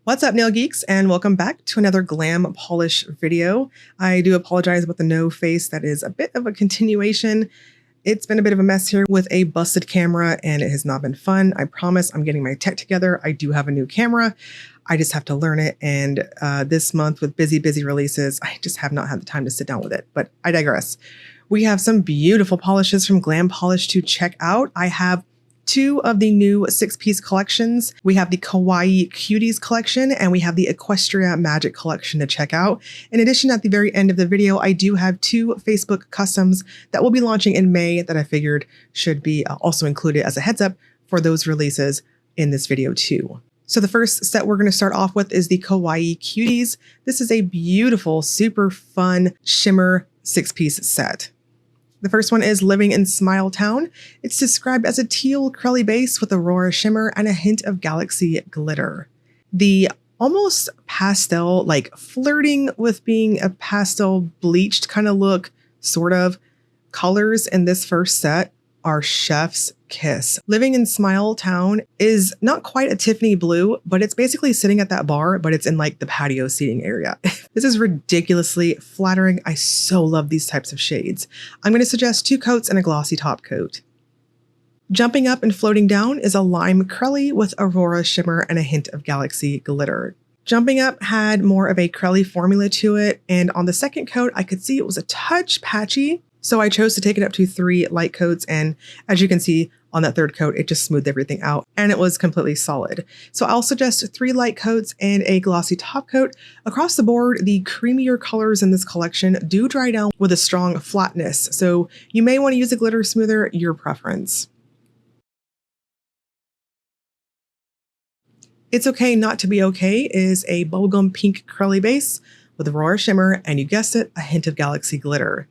What's up, nail geeks, and welcome back to another glam polish video. I do apologize about the no face. That is a bit of a continuation. It's been a bit of a mess here with a busted camera, and it has not been fun. I promise I'm getting my tech together. I do have a new camera. I just have to learn it, and this month with busy releases, I just have not had the time to sit down with it, but I digress. We have some beautiful polishes from Glam Polish to check out. I have two of the new 6-piece collections. We have the Kawaii Cuties collection and we have the Equestria Magic collection to check out. In addition, at the very end of the video, I do have two Facebook customs that will be launching in May that I figured should be also included as a heads up for those releases in this video too. So the first set we're going to start off with is the Kawaii Cuties. This is a beautiful, super fun shimmer 6-piece set. The first one is Living in Smile Town. It's described as a teal curly base with aurora shimmer and a hint of galaxy glitter. The almost pastel, like flirting with being a pastel bleached kind of look, sort of, colors in this first set are chef's kiss. Living in Smile Town is not quite a Tiffany blue, but it's basically sitting at that bar, but it's in like the patio seating area. This is ridiculously flattering. I so love these types of shades. I'm going to suggest 2 coats and a glossy top coat. Jumping up and floating down is a lime curly with aurora shimmer and a hint of galaxy glitter. Jumping up had more of a curly formula to it, and on the second coat, I could see it was a touch patchy. So I chose to take it up to 3 light coats, and as you can see on that third coat, it just smoothed everything out and it was completely solid. So I'll suggest 3 light coats and a glossy top coat. Across the board, the creamier colors in this collection do dry down with a strong flatness, so you may want to use a glitter smoother, your preference. It's Okay Not to Be Okay is a bubblegum pink curly base with aurora shimmer and, you guessed it, a hint of galaxy glitter.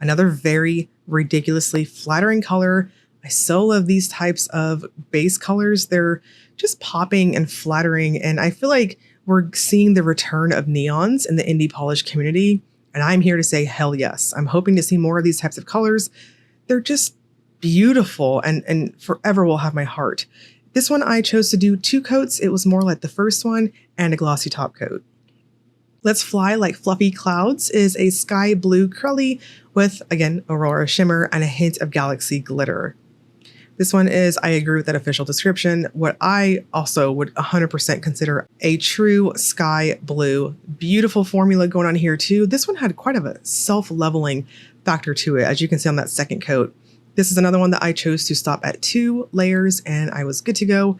Another very ridiculously flattering color. I so love these types of base colors. They're just popping and flattering, and I feel like we're seeing the return of neons in the indie polish community, and I'm here to say hell yes. I'm hoping to see more of these types of colors. They're just beautiful and forever will have my heart. This one I chose to do 2 coats. It was more like the first one, and a glossy top coat. Let's Fly Like Fluffy Clouds is a sky blue curly with, again, aurora shimmer and a hint of galaxy glitter. This one is, I agree with that official description, what I also would 100% consider a true sky blue. Beautiful formula going on here too. This one had quite of a self-leveling factor to it, as you can see on that second coat. This is another one that I chose to stop at 2 layers and I was good to go.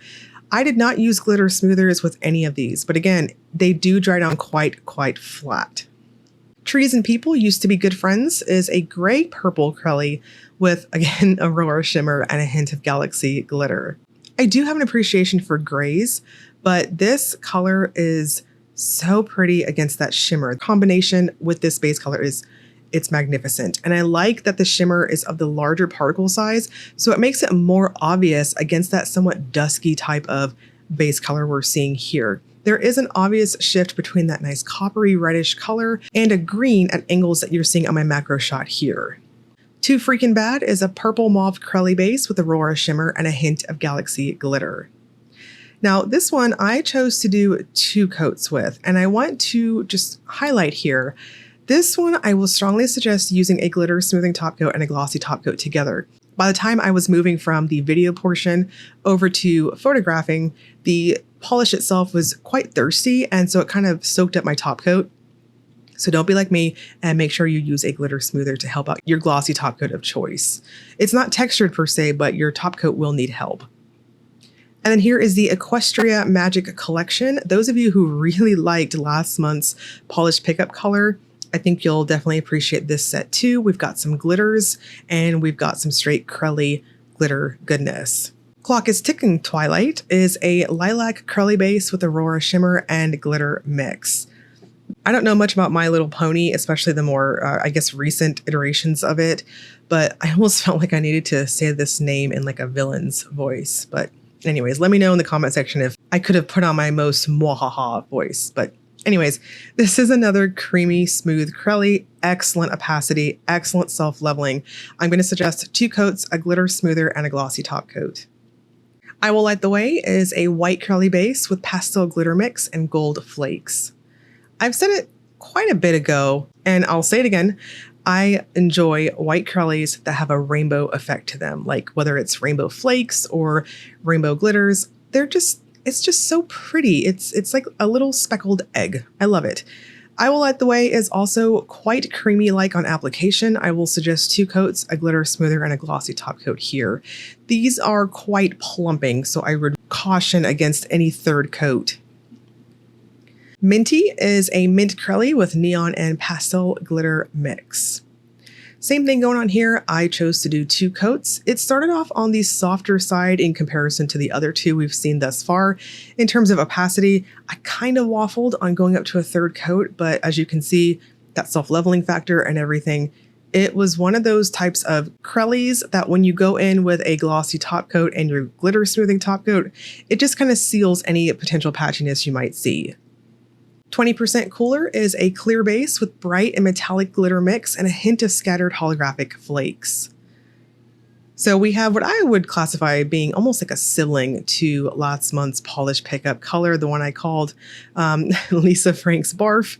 I did not use glitter smoothers with any of these, but again, they do dry down quite flat. Trees and People Used to Be Good Friends is a gray purple curly with, again, aurora shimmer and a hint of galaxy glitter. I do have an appreciation for grays, but this color is so pretty against that shimmer. The combination with this base color it's magnificent. And I like that the shimmer is of the larger particle size, so it makes it more obvious against that somewhat dusky type of base color we're seeing here. There is an obvious shift between that nice coppery reddish color and a green at angles that you're seeing on my macro shot here. Too Freakin Bad is a purple mauve curly base with aurora shimmer and a hint of galaxy glitter. Now this one I chose to do 2 coats with, and I want to just highlight here. This one, I will strongly suggest using a glitter smoothing top coat and a glossy top coat together. By the time I was moving from the video portion over to photographing, the polish itself was quite thirsty, and so it kind of soaked up my top coat. So don't be like me and make sure you use a glitter smoother to help out your glossy top coat of choice. It's not textured per se, but your top coat will need help. And then here is the Equestria Magic collection. Those of you who really liked last month's polish pickup color, I think you'll definitely appreciate this set too. We've got some glitters and we've got some straight curly glitter goodness. Clock is Ticking Twilight is a lilac curly base with aurora shimmer and glitter mix. I don't know much about My Little Pony, especially the more, I guess, recent iterations of it, but I almost felt like I needed to say this name in like a villain's voice. But anyways, let me know in the comment section if I could have put on my most mwahaha voice, but anyways, this is another creamy, smooth curly, excellent opacity, excellent self-leveling. I'm going to suggest 2 coats, a glitter smoother, and a glossy top coat. I Will Light the Way is a white curly base with pastel glitter mix and gold flakes. I've said it quite a bit ago, and I'll say it again. I enjoy white curlies that have a rainbow effect to them, like whether it's rainbow flakes or rainbow glitters. It's just so pretty. It's like a little speckled egg. I love it. I Will Light the Way is also quite creamy-like on application. I will suggest 2 coats, a glitter smoother and a glossy top coat here. These are quite plumping, so I would caution against any 3rd coat. Minty is a mint curly with neon and pastel glitter mix. Same thing going on here. I chose to do 2 coats. It started off on the softer side in comparison to the other 2 we've seen thus far. In terms of opacity, I kind of waffled on going up to a 3rd coat, but as you can see, that self-leveling factor and everything, it was one of those types of curlies that when you go in with a glossy top coat and your glitter smoothing top coat, it just kind of seals any potential patchiness you might see. 20% Cooler is a clear base with bright and metallic glitter mix and a hint of scattered holographic flakes. So we have what I would classify being almost like a sibling to last month's Polish Pickup color, the one I called Lisa Frank's Barf.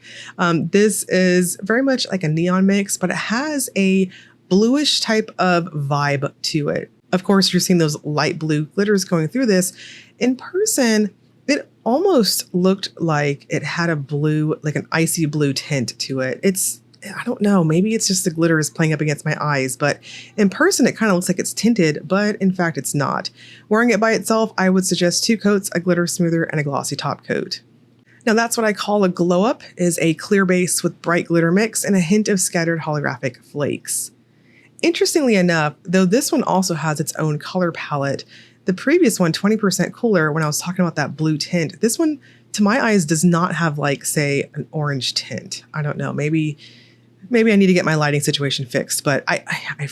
This is very much like a neon mix, but it has a bluish type of vibe to it. Of course, you're seeing those light blue glitters going through this. In person, it almost looked like it had a blue, like an icy blue tint to it. I don't know, maybe it's just the glitter is playing up against my eyes, but in person it kind of looks like it's tinted, but in fact it's not. Wearing it by itself, I would suggest 2 coats, a glitter smoother and a glossy top coat. Now that's what I call a glow up, is a clear base with bright glitter mix and a hint of scattered holographic flakes. Interestingly enough, though this one also has its own color palette, the previous one, 20% Cooler, when I was talking about that blue tint, this one, to my eyes, does not have like, say, an orange tint. I don't know, maybe I need to get my lighting situation fixed, but I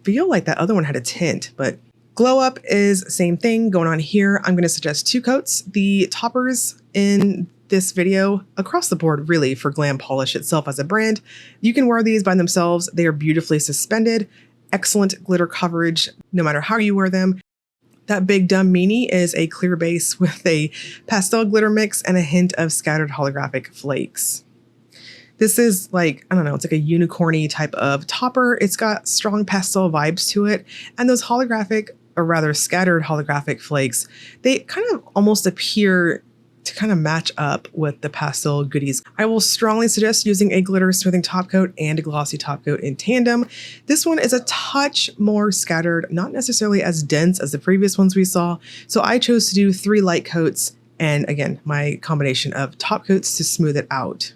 feel like that other one had a tint. But Glow Up is same thing going on here. I'm going to suggest 2 coats. The toppers in this video, across the board really, for Glam Polish itself as a brand, you can wear these by themselves. They are beautifully suspended, excellent glitter coverage, no matter how you wear them. That Big Dumb Meanie is a clear base with a pastel glitter mix and a hint of scattered holographic flakes. This is like, I don't know, it's like a unicorny type of topper. It's got strong pastel vibes to it. And those holographic, or rather scattered holographic flakes, they kind of almost appear to kind of match up with the pastel goodies. I will strongly suggest using a glitter smoothing top coat and a glossy top coat in tandem. This one is a touch more scattered, not necessarily as dense as the previous ones we saw. So I chose to do 3 light coats and again, my combination of top coats to smooth it out.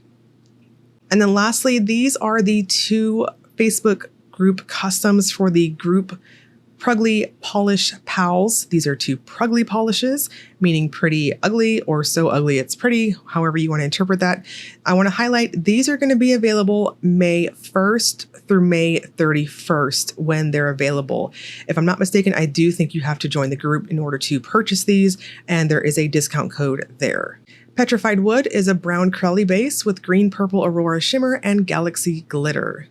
And then lastly, these are the 2 Facebook group customs for the group Prugly Polish Pals. These are 2 Prugly polishes, meaning pretty ugly or so ugly it's pretty, however you want to interpret that. I want to highlight these are going to be available May 1st through May 31st when they're available. If I'm not mistaken, I do think you have to join the group in order to purchase these, and there is a discount code there. Petrified Wood is a brown curly base with green purple Aurora shimmer and galaxy glitter.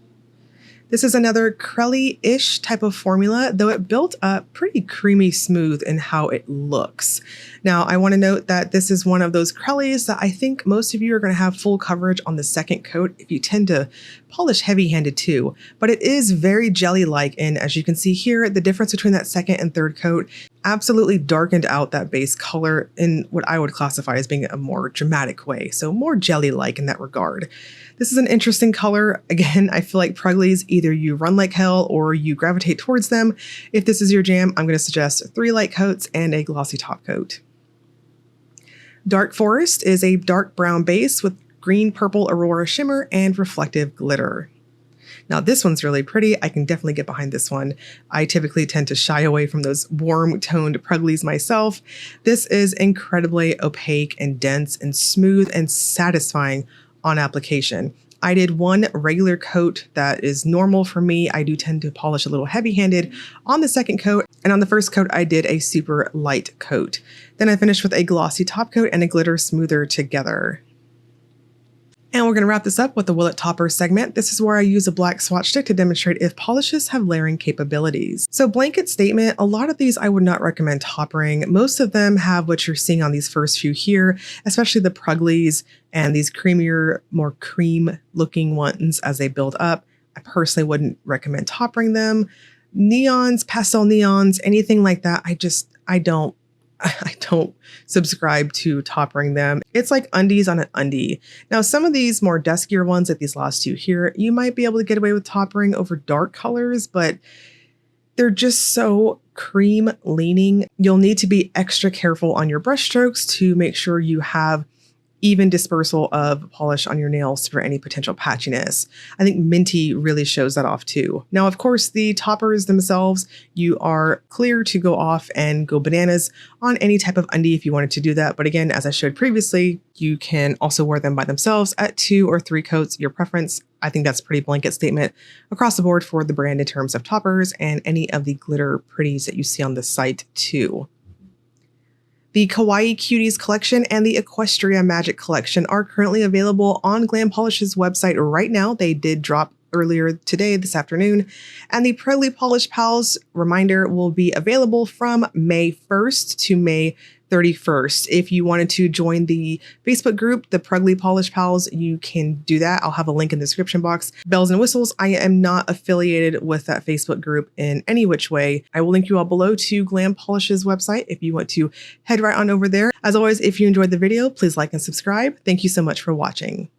This is another curly-ish type of formula, though it built up pretty creamy smooth in how it looks. Now, I want to note that this is one of those curlies that I think most of you are going to have full coverage on the 2nd coat if you tend to polish heavy-handed too, but it is very jelly-like, and as you can see here, the difference between that 2nd and 3rd coat absolutely darkened out that base color in what I would classify as being a more dramatic way, so more jelly-like in that regard. This is an interesting color. Again, I feel like Pruglies, either you run like hell or you gravitate towards them. If this is your jam, I'm going to suggest 3 light coats and a glossy top coat. Dark Forest is a dark brown base with green purple Aurora shimmer and reflective glitter. Now this one's really pretty. I can definitely get behind this one. I typically tend to shy away from those warm toned Pruglies myself. This is incredibly opaque and dense and smooth and satisfying on application. I did 1 regular coat that is normal for me. I do tend to polish a little heavy-handed on the 2nd coat, and on the 1st coat I did a super light coat. Then I finished with a glossy top coat and a glitter smoother together. And we're going to wrap this up with the Will It Topper segment. This is where I use a black swatch stick to demonstrate if polishes have layering capabilities. So blanket statement, a lot of these I would not recommend toppering. Most of them have what you're seeing on these first few here, especially the pruglies and these creamier, more cream looking ones as they build up. I personally wouldn't recommend toppering them. Neons, pastel neons, anything like that, I don't subscribe to toppering them. It's like undies on an undie. Now, some of these more duskier ones, like these last two here, you might be able to get away with toppering over dark colors, but they're just so cream leaning. You'll need to be extra careful on your brush strokes to make sure you have even dispersal of polish on your nails for any potential patchiness. I think Minty really shows that off too. Now, of course, the toppers themselves, you are clear to go off and go bananas on any type of undie if you wanted to do that. But again, as I showed previously, you can also wear them by themselves at 2 or 3 coats, your preference. I think that's a pretty blanket statement across the board for the brand in terms of toppers and any of the glitter pretties that you see on the site too. The Kawaii Cuties collection and the Equestria Magic collection are currently available on Glam Polish's website right now. They did drop earlier today, this afternoon. And the Prugly Polish Pals, reminder, will be available from May 1st to May 31st. If you wanted to join the Facebook group, the Prugly Polish Pals, you can do that. I'll have a link in the description box. Bells and whistles, I am not affiliated with that Facebook group in any which way. I will link you all below to Glam Polish's website if you want to head right on over there. As always, if you enjoyed the video, please like and subscribe. Thank you so much for watching.